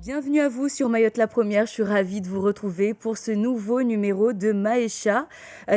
Bienvenue à vous sur Mayotte la Première. Je suis ravie de vous retrouver pour ce nouveau numéro de Maëcha.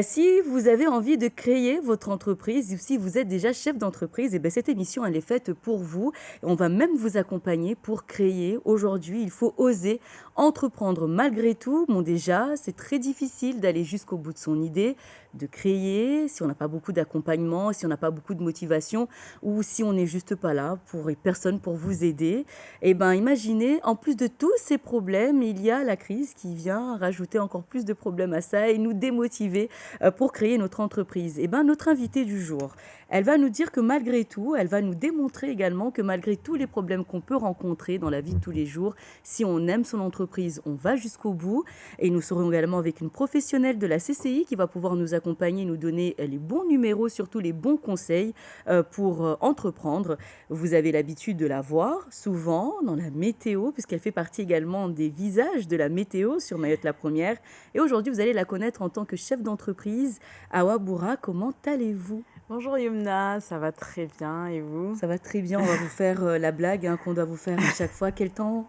Si vous avez envie de créer votre entreprise ou si vous êtes déjà chef d'entreprise, cette émission elle est faite pour vous. On va même vous accompagner pour créer. Aujourd'hui, il faut oser entreprendre malgré tout. Bon déjà, c'est très difficile d'aller jusqu'au bout de son idée, de créer si on n'a pas beaucoup d'accompagnement, si on n'a pas beaucoup de motivation ou si on n'est juste pas là pour personne pour vous aider. Imaginez, en plus de tous ces problèmes, il y a la crise qui vient rajouter encore plus de problèmes à ça et nous démotiver pour créer notre entreprise. Notre invitée du jour, elle va nous dire que malgré tout, elle va nous démontrer également que malgré tous les problèmes qu'on peut rencontrer dans la vie de tous les jours, si on aime son entreprise, on va jusqu'au bout. Et nous serons également avec une professionnelle de la CCI qui va pouvoir nous accompagner, nous donner les bons numéros, surtout les bons conseils pour entreprendre. Vous avez l'habitude de la voir souvent dans la météo, puisqu'elle fait partie également des visages de la météo sur Mayotte la Première. Et aujourd'hui, vous allez la connaître en tant que chef d'entreprise. Awa Boura, comment allez-vous? Bonjour Yumna, ça va très bien et vous? Ça va très bien, on va vous faire la blague qu'on doit vous faire à chaque fois. Quel temps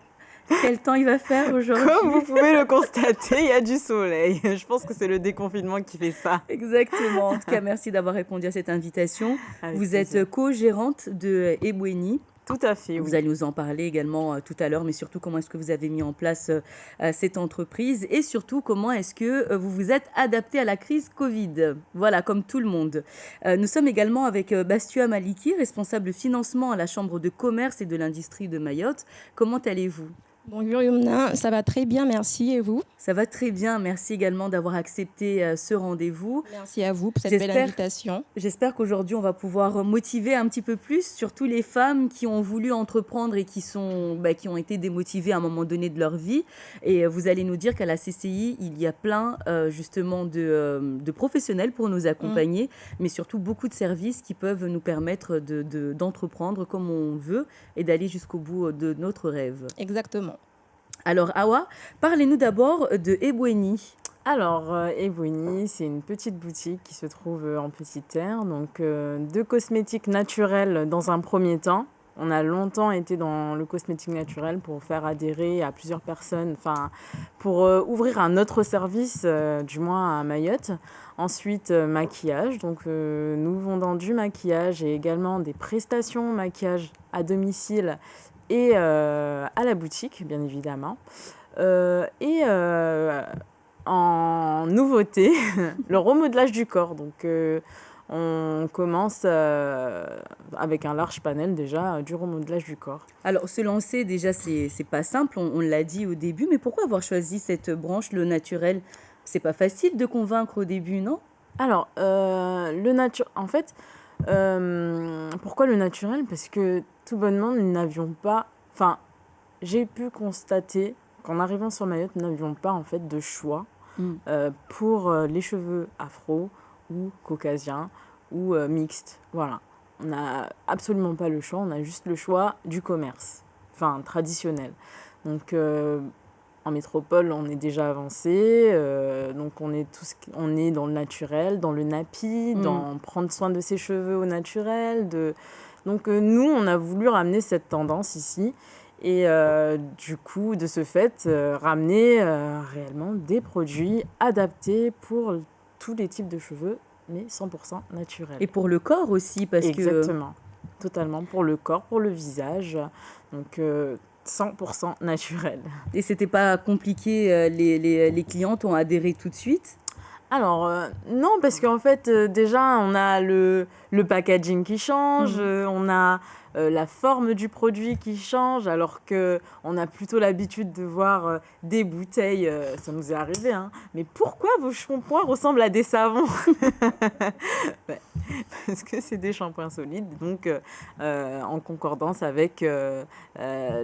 il va faire aujourd'hui? Comme vous pouvez le constater, il y a du soleil. Je pense que c'est le déconfinement qui fait ça. Exactement. En tout cas, merci d'avoir répondu à cette invitation. Avec Vous plaisir. êtes co-gérante de Ebweni. Tout à fait, Vous oui. allez nous en parler également tout à l'heure, mais surtout comment est-ce que vous avez mis en place cette entreprise et surtout comment est-ce que vous vous êtes adapté à la crise Covid. Voilà, comme tout le monde. Nous sommes également avec Bastua Maliki, responsable financement à la Chambre de commerce et de l'industrie de Mayotte. Comment allez-vous? Bonjour Yumna, ça va très bien, merci. Et vous? Ça va très bien. Merci également d'avoir accepté ce rendez-vous. Merci à vous pour cette belle invitation. J'espère qu'aujourd'hui, on va pouvoir motiver un petit peu plus, surtout les femmes qui ont voulu entreprendre et qui ont été démotivées à un moment donné de leur vie. Et vous allez nous dire qu'à la CCI, il y a plein justement de professionnels pour nous accompagner, mais surtout beaucoup de services qui peuvent nous permettre d'entreprendre comme on veut et d'aller jusqu'au bout de notre rêve. Exactement. Alors, Awa, parlez-nous d'abord de Ebweni. Alors, Ebweni, c'est une petite boutique qui se trouve en Petite Terre, donc de cosmétiques naturels dans un premier temps. On a longtemps été dans le cosmétique naturel pour faire adhérer à plusieurs personnes, pour ouvrir un autre service, du moins à Mayotte. Ensuite, maquillage. Donc, nous vendons du maquillage et également des prestations maquillage à domicile et à la boutique, bien évidemment. En nouveauté, le remodelage du corps. Donc, on commence avec un large panel déjà du remodelage du corps. Alors, se lancer, déjà, c'est pas simple, on l'a dit au début, mais pourquoi avoir choisi cette branche, le naturel? C'est pas facile de convaincre au début, non? Alors, en fait, pourquoi le naturel? Parce que tout bonnement, nous n'avions pas... j'ai pu constater qu'en arrivant sur Mayotte, nous n'avions pas en fait de choix pour les cheveux afro ou caucasiens ou mixtes. Voilà. On n'a absolument pas le choix, on a juste le choix du commerce, traditionnel. Donc, en métropole, on est déjà avancé, donc on est dans le naturel, dans le nappy, dans prendre soin de ses cheveux au naturel. Donc, nous, on a voulu ramener cette tendance ici. Et du coup, de ce fait, ramener réellement des produits adaptés pour tous les types de cheveux, mais 100% naturels. Et pour le corps aussi, parce Exactement, totalement, pour le corps, pour le visage, donc 100% naturel. Et c'était pas compliqué, les clientes ont adhéré tout de suite? Alors, non, parce qu'en fait, déjà, on a le packaging qui change, on a la forme du produit qui change, alors qu'on a plutôt l'habitude de voir des bouteilles, ça nous est arrivé, hein, mais pourquoi vos shampoings ressemblent à des savons? Parce que c'est des shampoings solides, donc en concordance avec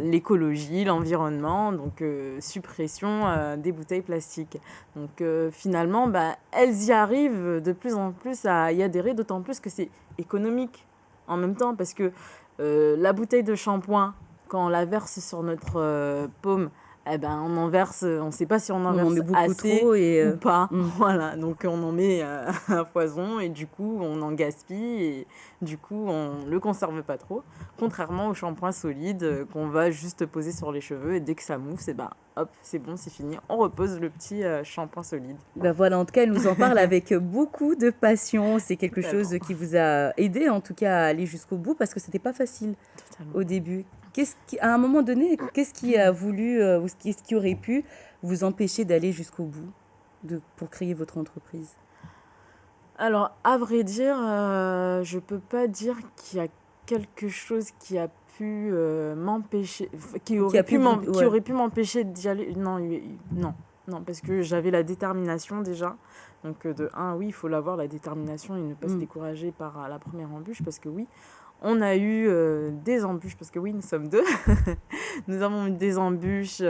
l'écologie, l'environnement, donc suppression des bouteilles plastiques. Donc finalement, elles y arrivent de plus en plus à y adhérer, d'autant plus que c'est économique en même temps, parce que la bouteille de shampoing, quand on la verse sur notre paume, eh ben, on en verse, on ne sait pas si on en On en verse met beaucoup assez trop et ou pas. Voilà, donc on en met à foison et du coup, on en gaspille et du coup, on ne le conserve pas trop. Contrairement au shampoing solide qu'on va juste poser sur les cheveux et dès que ça mousse, ben, hop, c'est bon, c'est fini. On repose le petit shampoing solide. ben voilà, en tout cas, elle nous en parle avec beaucoup de passion. C'est quelque chose Totalement. qui vous a aidé, en tout cas, à aller jusqu'au bout parce que c'était pas facile Totalement. au début. À un moment donné, qu'est-ce qui a voulu ou qu'est-ce qui aurait pu vous empêcher d'aller jusqu'au bout pour créer votre entreprise? Alors, à vrai dire, je peux pas dire qu'il y a quelque chose qui a pu m'empêcher, qui Qui a pu vous... qui Ouais. aurait pu m'empêcher d'y aller. Non, non, parce que j'avais la détermination déjà. Donc, de un, oui, il faut l'avoir, la détermination, et ne pas se décourager par la première embûche, parce que oui, on a eu des embûches, parce que oui, nous sommes deux. Nous avons eu des embûches,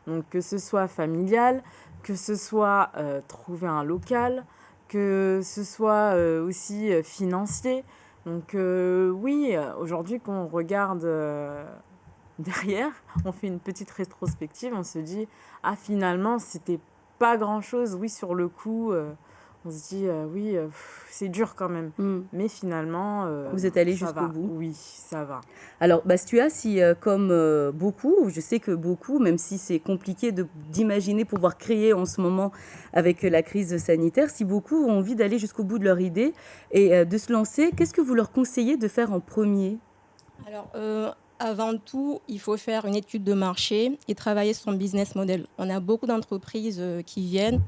donc que ce soit familial, que ce soit trouver un local, que ce soit aussi financier. Donc oui, aujourd'hui, quand on regarde derrière, on fait une petite rétrospective, on se dit, ah finalement, c'était pas grand-chose. Oui, sur le coup, on se dit, oui, c'est dur quand même. Mais finalement, Vous êtes allé ça jusqu'au va. bout. Oui, ça va. Alors, Bastua, si comme beaucoup, je sais que beaucoup, même si c'est compliqué d'imaginer pouvoir créer en ce moment avec la crise sanitaire, si beaucoup ont envie d'aller jusqu'au bout de leur idée et de se lancer, qu'est-ce que vous leur conseillez de faire en premier? Alors, avant tout, il faut faire une étude de marché et travailler son business model. On a beaucoup d'entreprises qui viennent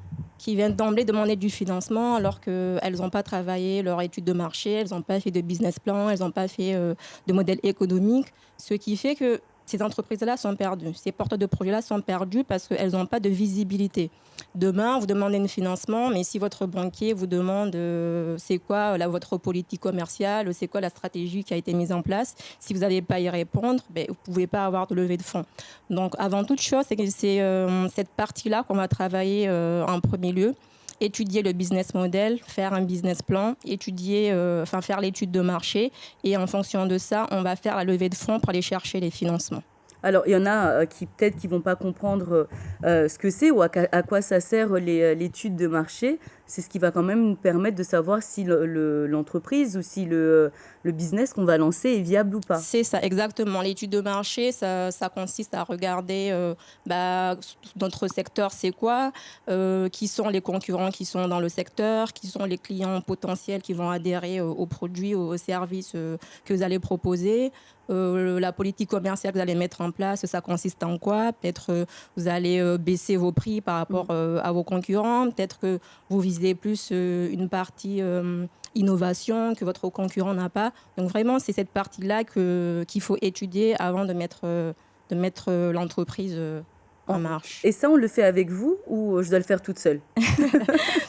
d'emblée demander du financement alors qu'elles n'ont pas travaillé leur étude de marché, elles n'ont pas fait de business plan, elles n'ont pas fait de modèle économique, ce qui fait que ces entreprises-là sont perdues. Ces porteurs de projets-là sont perdus parce qu'elles n'ont pas de visibilité. Demain, vous demandez un financement, mais si votre banquier vous demande c'est quoi votre politique commerciale, c'est quoi la stratégie qui a été mise en place, si vous n'allez pas y répondre, vous ne pouvez pas avoir de levée de fonds. Donc, avant toute chose, c'est cette partie-là qu'on va travailler en premier lieu. Étudier le business model, faire un business plan, faire l'étude de marché et en fonction de ça, on va faire la levée de fonds pour aller chercher les financements. Alors, il y en a qui peut-être qui vont pas comprendre ce que c'est ou à quoi ça sert l'étude de marché. C'est ce qui va quand même nous permettre de savoir si l'entreprise ou si le business qu'on va lancer est viable ou pas. C'est ça, exactement. L'étude de marché, ça consiste à regarder notre secteur, c'est quoi, qui sont les concurrents qui sont dans le secteur, qui sont les clients potentiels qui vont adhérer aux produits, aux services que vous allez proposer. La politique commerciale que vous allez mettre en place, ça consiste en quoi? Peut-être vous allez baisser vos prix par rapport à vos concurrents. Peut-être que vous visez plus une partie innovation que votre concurrent n'a pas. Donc vraiment, c'est cette partie-là qu'il faut étudier avant de mettre l'entreprise en marche. Et ça, on le fait avec vous ou je dois le faire toute seule?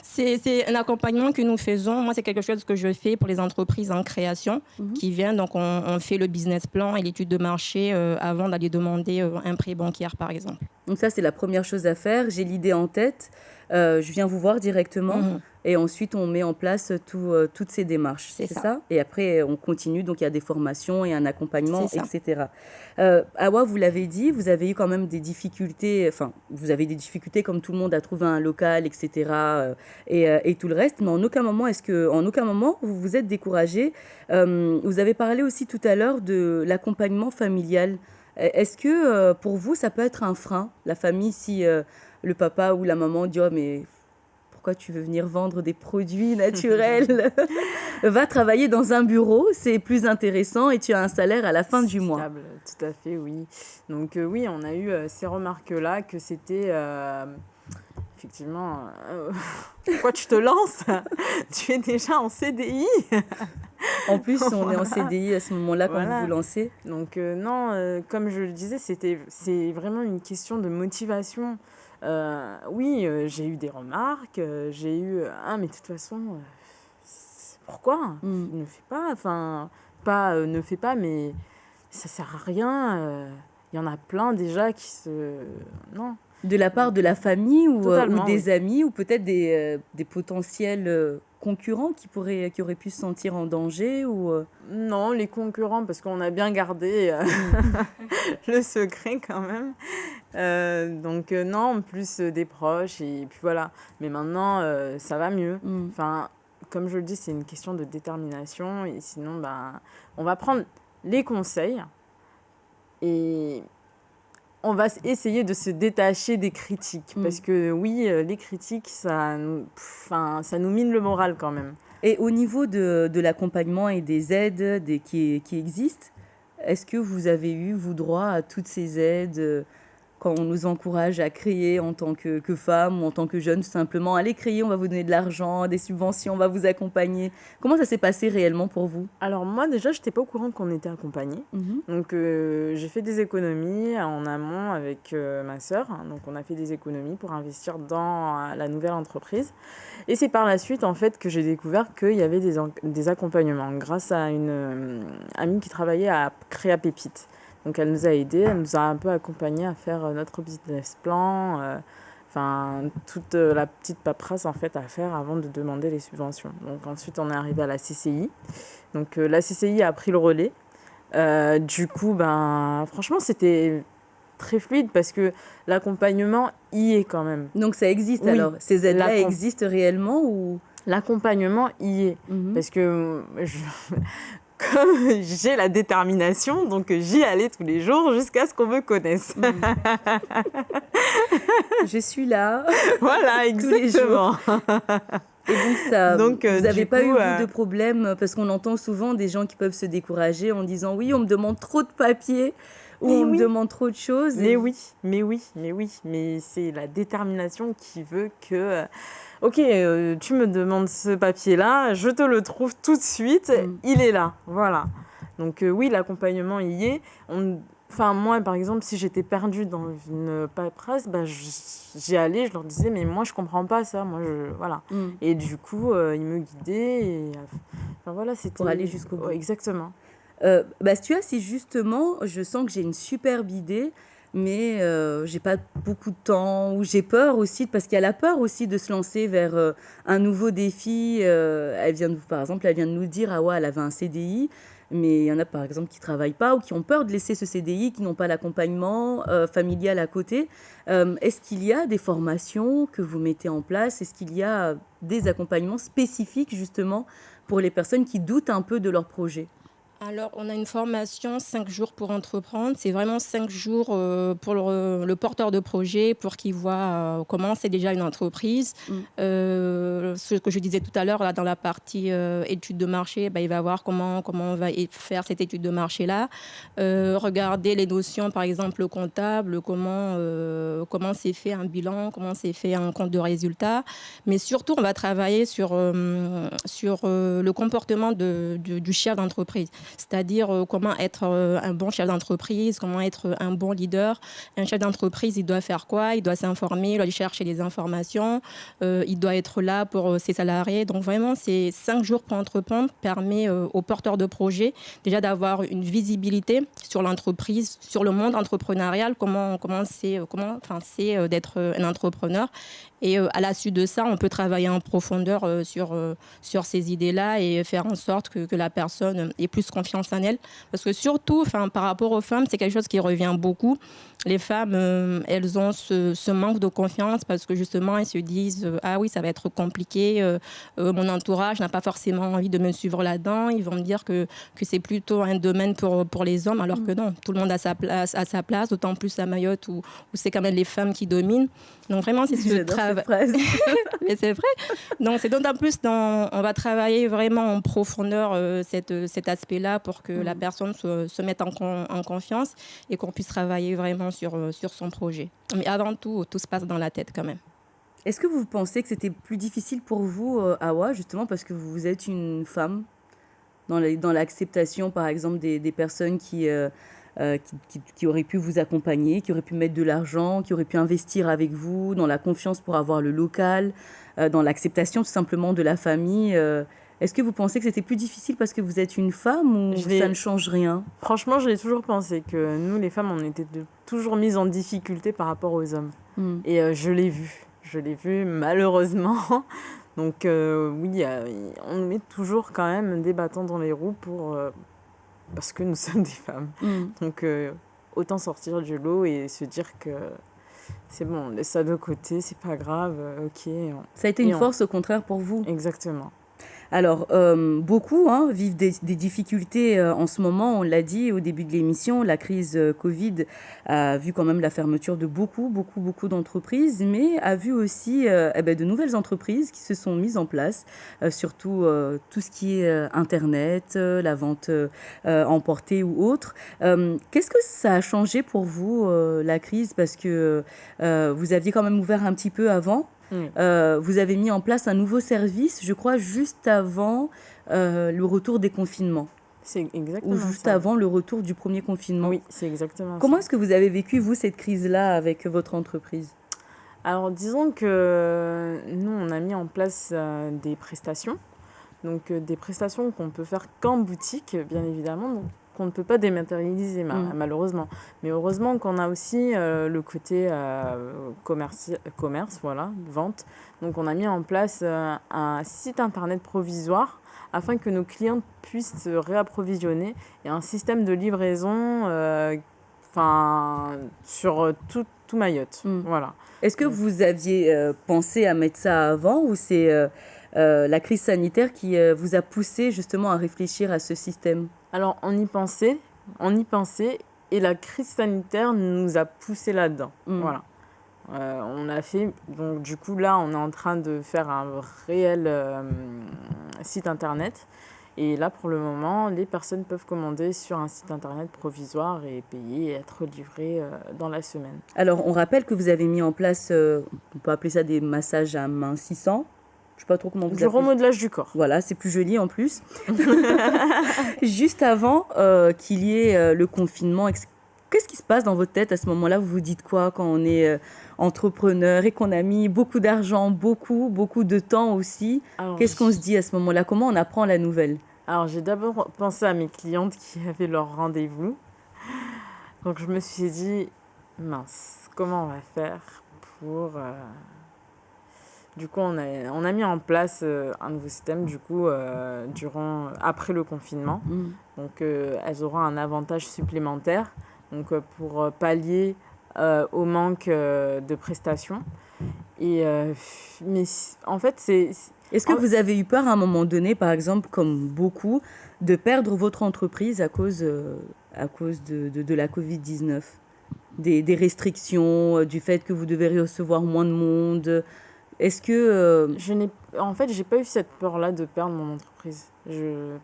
C'est un accompagnement que nous faisons. Moi, c'est quelque chose que je fais pour les entreprises en création qui viennent. Donc, on fait le business plan et l'étude de marché avant d'aller demander un prêt bancaire, par exemple. Donc ça, c'est la première chose à faire. J'ai l'idée en tête. Je viens vous voir directement. Et ensuite, on met en place toutes ces démarches. C'est ça? Et après, on continue. Donc, il y a des formations et un accompagnement, etc. Awa, vous l'avez dit, vous avez eu quand même des difficultés. Enfin, vous avez des difficultés comme tout le monde à trouver un local, etc. Et tout le reste. Mais en aucun moment, vous vous êtes découragé. Vous avez parlé aussi tout à l'heure de l'accompagnement familial. Est-ce que pour vous, ça peut être un frein, la famille, si le papa ou la maman dit « Oh, mais pourquoi tu veux venir vendre des produits naturels? Va travailler dans un bureau, c'est plus intéressant et tu as un salaire à la fin du mois. » Stable, tout à fait, oui. Donc oui, on a eu ces remarques-là que c'était... effectivement, pourquoi tu te lances? Tu es déjà en CDI. En plus, on est en CDI à ce moment-là quand vous vous lancez. Donc non, comme je le disais, c'est vraiment une question de motivation. Oui, j'ai eu des remarques, j'ai eu... Ah, mais de toute façon, pourquoi? Ne fais pas, enfin, pas ne fais pas, mais ça sert à rien. Il y en a plein déjà qui se... Non. De la part de la famille ou des amis ou peut-être des potentiels concurrents qui auraient pu se sentir en danger ou Non, les concurrents, parce qu'on a bien gardé le secret quand même. Donc non, plus des proches et puis voilà. Mais maintenant, ça va mieux. Enfin, comme je le dis, c'est une question de détermination. Et sinon, on va prendre les conseils et on va essayer de se détacher des critiques. Parce que oui, les critiques, ça nous mine le moral quand même. Et au niveau de l'accompagnement et des aides qui existent, est-ce que vous avez eu, vous, droit à toutes ces aides quand on nous encourage à créer en tant que femme ou en tant que jeune, tout simplement, allez créer, on va vous donner de l'argent, des subventions, on va vous accompagner. Comment ça s'est passé réellement pour vous? Alors moi déjà, je n'étais pas au courant qu'on était accompagnés. Donc j'ai fait des économies en amont avec ma sœur. Donc on a fait des économies pour investir dans la nouvelle entreprise. Et c'est par la suite en fait que j'ai découvert qu'il y avait des accompagnements grâce à une amie qui travaillait à Créa Pépite. Donc elle nous a aidés, elle nous a un peu accompagnés à faire notre business plan, toute la petite paperasse en fait à faire avant de demander les subventions. Donc ensuite on est arrivé à la CCI. Donc la CCI a pris le relais. Du coup, franchement c'était très fluide parce que l'accompagnement y est quand même. Donc ça existe oui, alors? Ces aides-là existent réellement ou... L'accompagnement y est. Parce que comme j'ai la détermination, donc j'y allais tous les jours jusqu'à ce qu'on me connaisse. Je suis là. Voilà, exactement. Et donc, vous n'avez pas eu de problème, parce qu'on entend souvent des gens qui peuvent se décourager en disant « oui, on me demande trop de papiers » ou « on me demande trop de choses ». Mais c'est la détermination qui veut que... Ok, tu me demandes ce papier-là, je te le trouve tout de suite, il est là, voilà. Donc oui, l'accompagnement y est. Moi, par exemple, si j'étais perdue dans une paperasse, j'y allais, je leur disais, mais moi, je comprends pas ça, voilà. Et du coup, ils me guidaient, et voilà, c'était... Pour aller jusqu'au bout. Exactement. Bastua, si justement, je sens que j'ai une superbe idée, mais j'ai pas beaucoup de temps, ou j'ai peur aussi, parce qu'il y a la peur aussi de se lancer vers un nouveau défi. Par exemple, elle vient de nous dire, ah ouais, elle avait un CDI, mais il y en a par exemple qui travaillent pas ou qui ont peur de laisser ce CDI, qui n'ont pas l'accompagnement familial à côté. Est-ce qu'il y a des formations que vous mettez en place? Est-ce qu'il y a des accompagnements spécifiques justement pour les personnes qui doutent un peu de leur projet? Alors, on a une formation 5 jours pour entreprendre. C'est vraiment 5 jours pour le porteur de projet, pour qu'il voit comment c'est déjà une entreprise. Ce que je disais tout à l'heure, là, dans la partie étude de marché, il va voir comment on va faire cette étude de marché-là. Regarder les notions, par exemple, comptable, comment c'est fait un bilan, comment c'est fait un compte de résultat. Mais surtout, on va travailler sur le comportement du chef d'entreprise. C'est-à-dire comment être un bon chef d'entreprise, comment être un bon leader. Un chef d'entreprise, il doit faire quoi? Il doit s'informer, il doit aller chercher des informations, il doit être là pour ses salariés. Donc vraiment, ces 5 jours pour entreprendre permet aux porteurs de projets déjà d'avoir une visibilité sur l'entreprise, sur le monde entrepreneurial, comment c'est d'être un entrepreneur. Et à la suite de ça, on peut travailler en profondeur sur ces idées-là et faire en sorte que la personne ait plus confiance en elle. Parce que surtout, par rapport aux femmes, c'est quelque chose qui revient beaucoup. Les femmes, elles ont ce manque de confiance parce que justement, elles se disent « Ah oui, ça va être compliqué, mon entourage n'a pas forcément envie de me suivre là-dedans. Ils vont me dire que c'est plutôt un domaine pour les hommes, alors que non, tout le monde a sa place, d'autant plus à Mayotte où c'est quand même les femmes qui dominent. » Donc vraiment, c'est ce travail. Mais c'est vrai. Donc c'est d'autant plus on va travailler vraiment en profondeur cet aspect-là pour que la personne se mette en confiance et qu'on puisse travailler vraiment sur son projet. Mais avant tout se passe dans la tête quand même. Est-ce que vous pensez que c'était plus difficile pour vous, Awa, justement parce que vous êtes une femme, dans l'acceptation, par exemple, des personnes qui auraient pu vous accompagner, qui auraient pu mettre de l'argent, qui auraient pu investir avec vous, dans la confiance pour avoir le local, dans l'acceptation tout simplement de la famille. Est-ce que vous pensez que c'était plus difficile parce que vous êtes une femme ou ça ne change rien? Franchement, je l'ai toujours pensé que nous, les femmes, on était toujours mises en difficulté par rapport aux hommes. Et je l'ai vu. je l'ai vu malheureusement. Donc oui, on nous met toujours quand même des bâtons dans les roues parce que nous sommes des femmes. Donc autant sortir du lot et se dire que c'est bon, on laisse ça de côté, c'est pas grave, ok. Ça a été une force au contraire pour vous? Exactement. Alors, beaucoup vivent des difficultés en ce moment. On l'a dit au début de l'émission, la crise Covid a vu quand même la fermeture de beaucoup d'entreprises, mais a vu aussi de nouvelles entreprises qui se sont mises en place, surtout tout ce qui est Internet, la vente emportée ou autre. Qu'est-ce que ça a changé pour vous, la crise? Parce que vous aviez quand même ouvert un petit peu avant. Vous avez mis en place un nouveau service, je crois, juste avant le retour des confinements. C'est exactement ou juste ça. avant le retour du premier confinement. Oui, c'est exactement Comment ça. est-ce que vous avez vécu, vous, cette crise-là avec votre entreprise? Alors, disons que nous, on a mis en place des prestations. Donc, des prestations qu'on peut faire qu'en boutique, bien évidemment, donc qu'on ne peut pas dématérialiser, malheureusement. Mais heureusement qu'on a aussi le côté commerce, voilà, vente. Donc, on a mis en place un site internet provisoire afin que nos clients puissent se réapprovisionner et un système de livraison sur tout Mayotte. Voilà. Est-ce que vous aviez pensé à mettre ça avant ou c'est la crise sanitaire qui vous a poussé justement à réfléchir à ce système? Alors, on y pensait et la crise sanitaire nous a poussé là-dedans. Voilà. On a fait, donc du coup là, on est en train de faire un réel site internet. Et là, pour le moment, les personnes peuvent commander sur un site internet provisoire et payer et être livrées dans la semaine. Alors, on rappelle que vous avez mis en place, on peut appeler ça des massages amincissants. Je ne sais pas trop comment vous appelez. Du remodelage du corps. Voilà, c'est plus joli en plus. Juste avant qu'il y ait le confinement, qu'est-ce qui se passe dans votre tête à ce moment-là? Vous vous dites quoi quand on est entrepreneur et qu'on a mis beaucoup d'argent, beaucoup de temps aussi? Qu'est-ce qu'on se dit à ce moment-là? Comment on apprend la nouvelle? Alors, j'ai d'abord pensé à mes clientes qui avaient leur rendez-vous. Donc, je me suis dit, mince, comment on va faire pour... Du coup, on a mis en place un nouveau système, du coup, après le confinement. Donc, elles auront un avantage supplémentaire. Donc, pour pallier au manque de prestations. Mais en fait, c'est... Est-ce que vous avez eu peur à un moment donné, par exemple, comme beaucoup, de perdre votre entreprise à cause de la Covid-19? Des restrictions, du fait que vous devez recevoir moins de monde? Est-ce que... En fait, j'ai pas eu cette peur-là de perdre mon entreprise.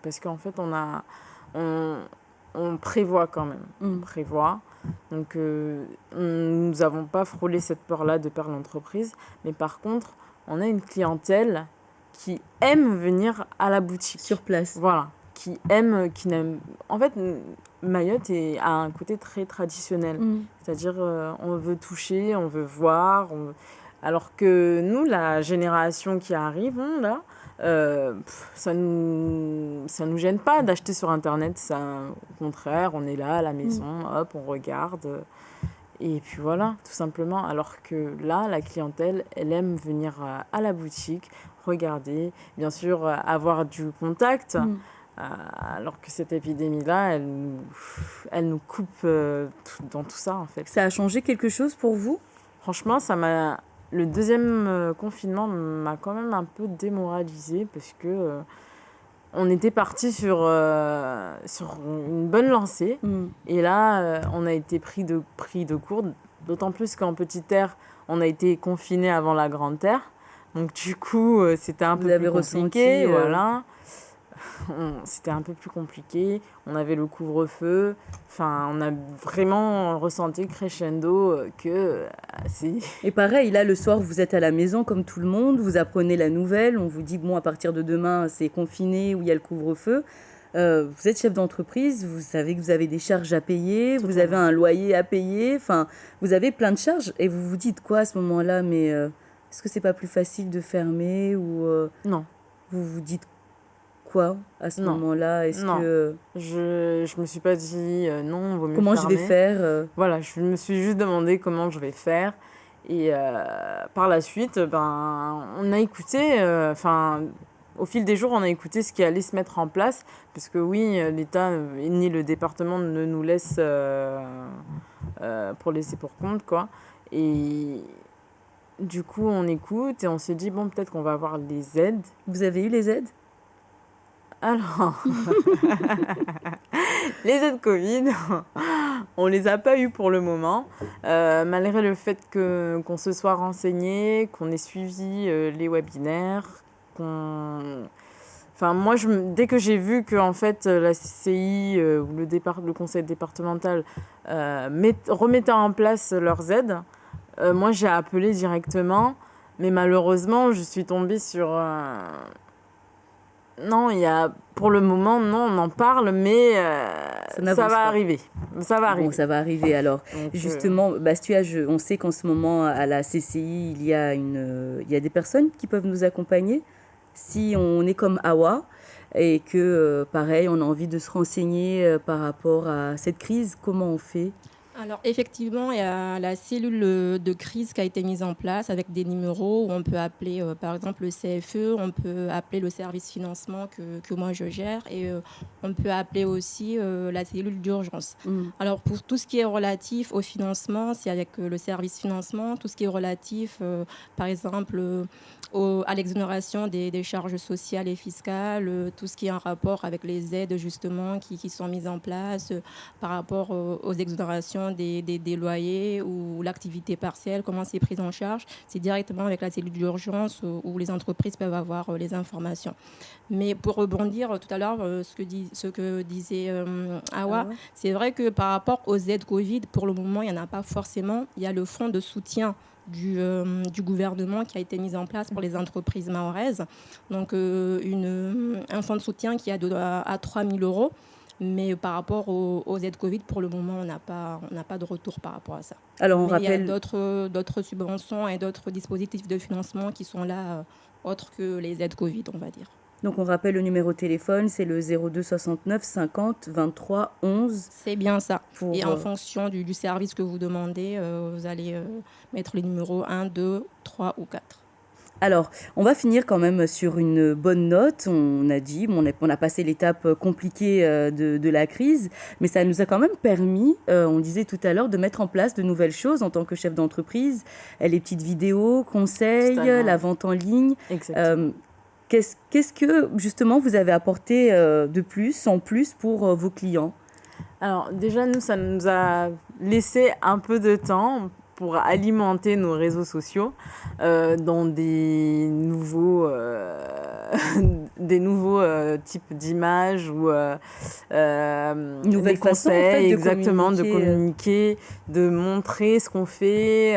Parce qu'en fait, on prévoit quand même. On prévoit. Donc, nous n'avons pas frôlé cette peur-là de perdre l'entreprise. Mais par contre, on a une clientèle qui aime venir à la boutique. Sur place. Voilà. Qui n'aime... En fait, Mayotte a un côté très traditionnel. C'est-à-dire, on veut toucher, on veut voir... Alors que nous, la génération qui arrive, là, ça nous gêne pas d'acheter sur Internet. Ça, au contraire, on est là à la maison, hop, on regarde. Et puis voilà, tout simplement. Alors que là, la clientèle, elle aime venir à la boutique, regarder, bien sûr, avoir du contact. Alors que cette épidémie-là, elle nous coupe dans tout ça, en fait. Ça a changé quelque chose pour vous? Franchement, le deuxième confinement m'a quand même un peu démoralisée parce que on était parti sur une bonne lancée. Et là, on a été pris de court, d'autant plus qu'en Petite Terre, on a été confinés avant la Grande Terre. Donc du coup, c'était un peu plus compliqué. Voilà. C'était un peu plus compliqué. On avait le couvre-feu. Enfin, on a vraiment ressenti crescendo que c'est... Et pareil, là, le soir, vous êtes à la maison comme tout le monde. Vous apprenez la nouvelle. On vous dit, bon, à partir de demain, c'est confiné ou il y a le couvre-feu. Vous êtes chef d'entreprise. Vous savez que vous avez des charges à payer. Vous avez un loyer à payer. Enfin, vous avez plein de charges. Et vous vous dites quoi à ce moment-là? Mais est-ce que c'est pas plus facile de fermer ou Non. Vous vous dites quoi à ce moment-là? Est-ce que je me suis pas dit non, vaut mieux comment fermer. je vais faire Voilà, je me suis juste demandé comment je vais faire Et par la suite, on a écouté, au fil des jours, on a écouté ce qui allait se mettre en place, parce que oui, l'État ni le département ne nous laissent pour laisser pour compte, quoi. Et du coup, on écoute et on se dit, bon, peut-être qu'on va avoir les aides. Vous avez eu les aides? Alors, les aides Covid, on les a pas eues pour le moment, malgré le fait qu'on se soit renseigné, qu'on ait suivi les webinaires, moi, dès que j'ai vu que en fait, la CCI ou le conseil départemental remettait en place leurs aides, moi, j'ai appelé directement, mais malheureusement, je suis tombée sur... Non, pour le moment, non, on en parle, mais ça va arriver. Ça va arriver. Bon, ça va arriver. Alors, donc, justement, Bastua, on sait qu'en ce moment, à la CCI, il y a des personnes qui peuvent nous accompagner. Si on est comme Awa et que, pareil, on a envie de se renseigner par rapport à cette crise, comment on fait? Alors, effectivement, il y a la cellule de crise qui a été mise en place avec des numéros où on peut appeler, par exemple, le CFE, on peut appeler le service financement que moi je gère et on peut appeler aussi la cellule d'urgence. Alors, pour tout ce qui est relatif au financement, c'est avec le service financement. Tout ce qui est relatif, par exemple, à l'exonération des charges sociales et fiscales, tout ce qui est en rapport avec les aides, justement, qui sont mises en place par rapport aux exonérations des loyers ou l'activité partielle, comment c'est pris en charge. C'est directement avec la cellule d'urgence où les entreprises peuvent avoir les informations. Mais pour rebondir tout à l'heure, ce que disait Awa, c'est vrai que par rapport aux aides Covid, pour le moment, il n'y en a pas forcément. Il y a le fonds de soutien du gouvernement qui a été mis en place pour les entreprises mahoraises. Donc, un fonds de soutien qui est à 3 000 €. Mais par rapport aux aides Covid, pour le moment, on n'a pas de retour par rapport à ça. Alors, il y a d'autres subventions et d'autres dispositifs de financement qui sont là, autres que les aides Covid, on va dire. Donc, on rappelle le numéro de téléphone, c'est le 02 69 50 23 11. C'est bien ça. Et en fonction du service que vous demandez, vous allez mettre les numéros 1, 2, 3 ou 4. Alors, on va finir quand même sur une bonne note. On a dit, on a passé l'étape compliquée de la crise, mais ça nous a quand même permis, on disait tout à l'heure, de mettre en place de nouvelles choses en tant que chef d'entreprise. Les petites vidéos, conseils, la vente en ligne. Exactement. Qu'est-ce que, justement, vous avez apporté en plus pour vos clients? Alors, déjà, nous, ça nous a laissé un peu de temps pour alimenter nos réseaux sociaux dans des nouveaux types d'images ou nouvelles façons, en fait, de communiquer, de montrer ce qu'on fait.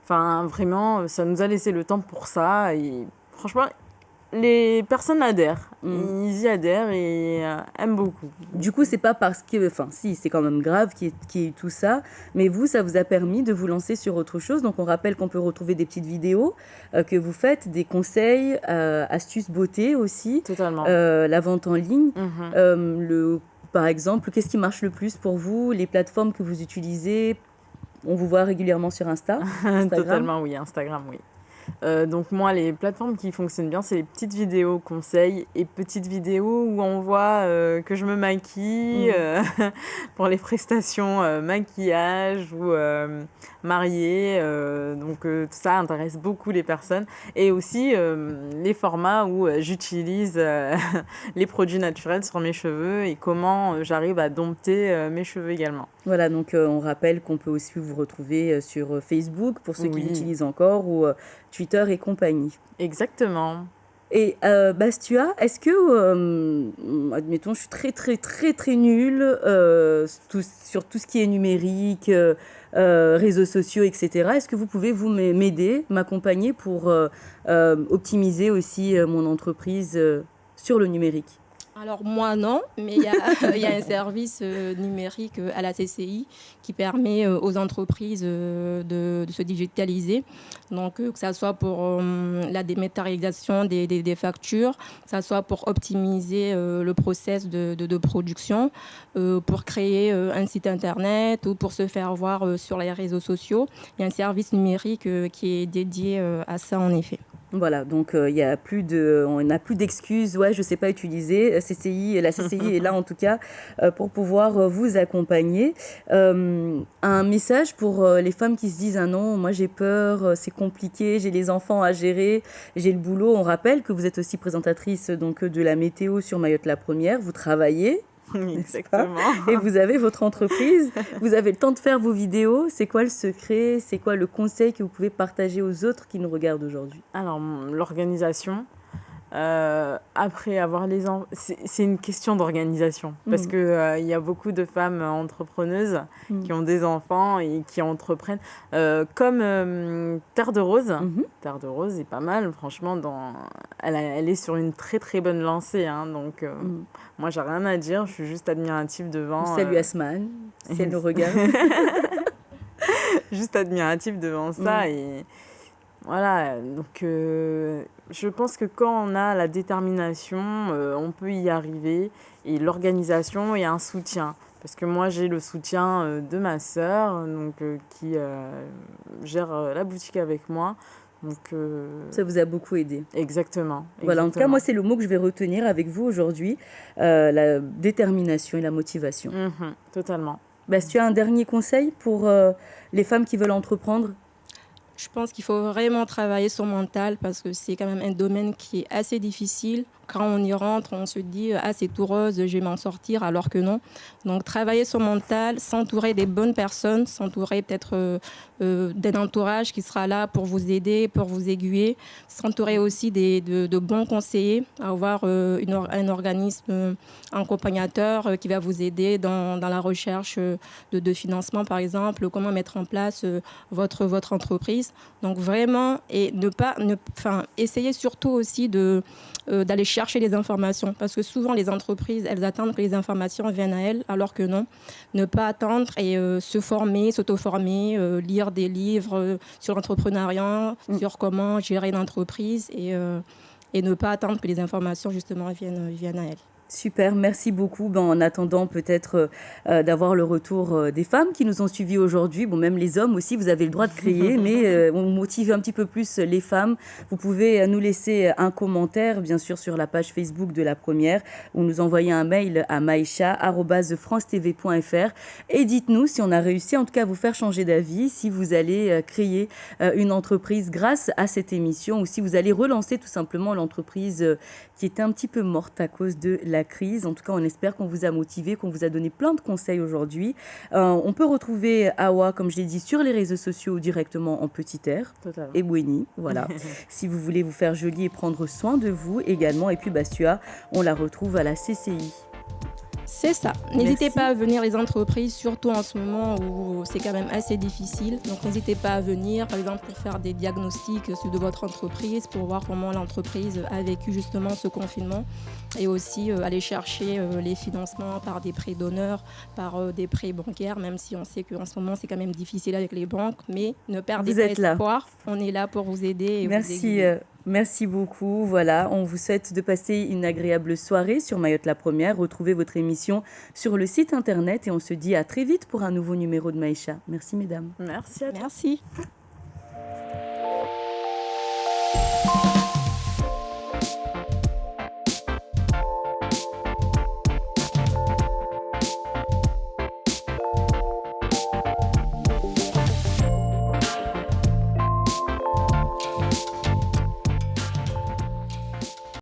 Vraiment, ça nous a laissé le temps pour ça. Et franchement, les personnes adhèrent. Ils y adhèrent et aiment beaucoup. Du coup, c'est pas parce que... si, c'est quand même grave qu'il y ait tout ça. Mais vous, ça vous a permis de vous lancer sur autre chose. Donc, on rappelle qu'on peut retrouver des petites vidéos que vous faites, des conseils, astuces beauté aussi. Totalement. La vente en ligne. Par exemple, qu'est-ce qui marche le plus pour vous? Les plateformes que vous utilisez? On vous voit régulièrement sur Instagram. Totalement, oui. Instagram, oui. Donc moi, les plateformes qui fonctionnent bien, c'est les petites vidéos conseils et petites vidéos où on voit que je me maquille pour les prestations maquillage ou mariée. Donc tout ça intéresse beaucoup les personnes. Et aussi les formats où j'utilise les produits naturels sur mes cheveux et comment j'arrive à dompter mes cheveux également. Voilà, donc on rappelle qu'on peut aussi vous retrouver sur Facebook pour ceux qui l'utilisent encore ou Twitter et compagnie. Exactement. Et Bastua, est-ce que, admettons, je suis très, très, très, très nulle sur tout ce qui est numérique, réseaux sociaux, etc. Est-ce que vous pouvez m'aider, m'accompagner pour optimiser aussi mon entreprise sur le numérique? Alors moi non, mais il y a, il y a un service numérique à la CCI qui permet aux entreprises de se digitaliser. Donc que ça soit pour la dématérialisation des factures, que ça soit pour optimiser le process de production, pour créer un site internet ou pour se faire voir sur les réseaux sociaux. Il y a un service numérique qui est dédié à ça en effet. Voilà, donc on n'a plus d'excuses. Ouais, je sais pas utiliser la CCI est là en tout cas pour pouvoir vous accompagner. Un message pour les femmes qui se disent ah non, moi j'ai peur, c'est compliqué, j'ai les enfants à gérer, j'ai le boulot. On rappelle que vous êtes aussi présentatrice donc de la météo sur Mayotte la Première. Vous travaillez. Exactement. Et vous avez votre entreprise, vous avez le temps de faire vos vidéos. C'est quoi le secret? C'est quoi le conseil que vous pouvez partager aux autres qui nous regardent aujourd'hui? Alors, l'organisation, après avoir les enfants, c'est une question d'organisation. Parce que il y a beaucoup de femmes entrepreneuses qui ont des enfants et qui entreprennent. Comme Terre de Rose. Terre de Rose est pas mal, franchement. Elle est sur une très très bonne lancée. Hein, donc, moi, j'ai rien à dire. Je suis juste admirative devant. Salut Asman, si elle nous regarde. Juste admirative devant ça. Et voilà, donc je pense que quand on a la détermination, on peut y arriver. Et l'organisation et un soutien. Parce que moi, j'ai le soutien de ma sœur qui gère la boutique avec moi. Donc, ça vous a beaucoup aidé. Exactement. Voilà, en tout cas, moi, c'est le mot que je vais retenir avec vous aujourd'hui, la détermination et la motivation. Totalement. Si tu as un dernier conseil pour les femmes qui veulent entreprendre? Je pense qu'il faut vraiment travailler son mental parce que c'est quand même un domaine qui est assez difficile. Quand on y rentre, on se dit « Ah, c'est tout rose, je vais m'en sortir », alors que non. Donc, travailler son mental, s'entourer des bonnes personnes, s'entourer peut-être d'un entourage qui sera là pour vous aider, pour vous aiguiller, s'entourer aussi de bons conseillers, avoir un organisme accompagnateur qui va vous aider dans la recherche de financement, par exemple, comment mettre en place votre entreprise. Donc, vraiment, et essayer surtout aussi d'aller chercher les informations. Parce que souvent, les entreprises, elles attendent que les informations viennent à elles, alors que non. Ne pas attendre et se former, s'auto-former, lire des livres sur l'entrepreneuriat, sur comment gérer une entreprise et ne pas attendre que les informations, justement, viennent à elles. Super, merci beaucoup. En attendant peut-être d'avoir le retour des femmes qui nous ont suivis aujourd'hui, même les hommes aussi, vous avez le droit de crier, mais on motive un petit peu plus les femmes. Vous pouvez nous laisser un commentaire, bien sûr, sur la page Facebook de la Première, ou nous envoyer un mail à maïcha@francetv.fr et dites-nous si on a réussi, en tout cas, à vous faire changer d'avis, si vous allez créer une entreprise grâce à cette émission, ou si vous allez relancer tout simplement l'entreprise qui était un petit peu morte à cause de la crise. En tout cas, on espère qu'on vous a motivé, qu'on vous a donné plein de conseils aujourd'hui. On peut retrouver Awa, comme je l'ai dit, sur les réseaux sociaux directement en Petit Air. Totalement. Et Bouéni, voilà. Si vous voulez vous faire joli et prendre soin de vous également. Et puis Bastua, on la retrouve à la CCI. C'est ça. N'hésitez pas à venir les entreprises, surtout en ce moment où c'est quand même assez difficile. Donc n'hésitez pas à venir, par exemple, pour faire des diagnostics de votre entreprise, pour voir comment l'entreprise a vécu justement ce confinement. Et aussi aller chercher les financements par des prêts d'honneur, par des prêts bancaires, même si on sait qu'en ce moment c'est quand même difficile avec les banques. Mais ne perdez pas espoir. On est là pour vous aider et vous aiguiller. Merci beaucoup. Voilà, on vous souhaite de passer une agréable soirée sur Mayotte la Première. Retrouvez votre émission sur le site internet et on se dit à très vite pour un nouveau numéro de Maïcha. Merci mesdames. Merci à toi. Merci.